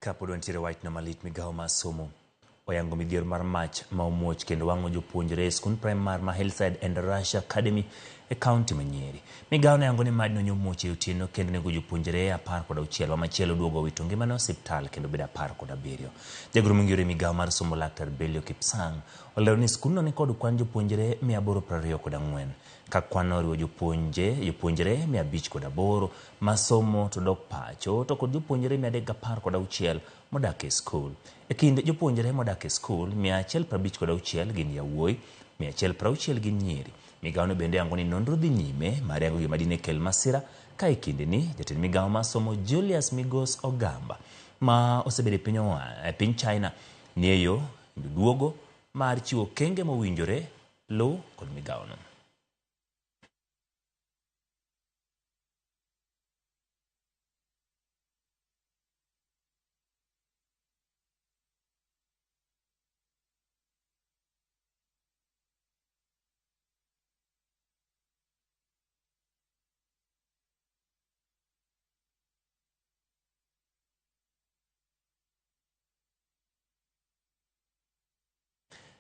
Kapod wantiere wach na malit migawo mar somo oyango midhiero mar mach ma omuoch kendo wang'o jopuonjre e skund primar ma Hillside and Rush Academy e kaunti ma Nyeri. Migawo ne yango ni majno nyomuoch e otieno kendo nego jopuonjre 16 ma machielo duogo wito ngimane osiptal kendo bedo 17. Jagoro mong'ere migawo mar somo Laktar Belio Kipsang olero ni skundno ni kod kwan jopuonjre 824 ka kwan oriwo jopuonjre 508 ma somo to dok pacho to kod jopuonjre 316 modak e skul. E kind jopuonjre modak e skul 156 gin yawuoyi, 160 gin nyiri. Migawo no bende yango ni nonro dhi nyime mar yango gima dine kel masira ka e kindeni jatend migawo mar somo Julius Migos Ogamba ma osebedo e piny China ni e yo duogo mar chiwo okenge mowinjore luw kod migawo no.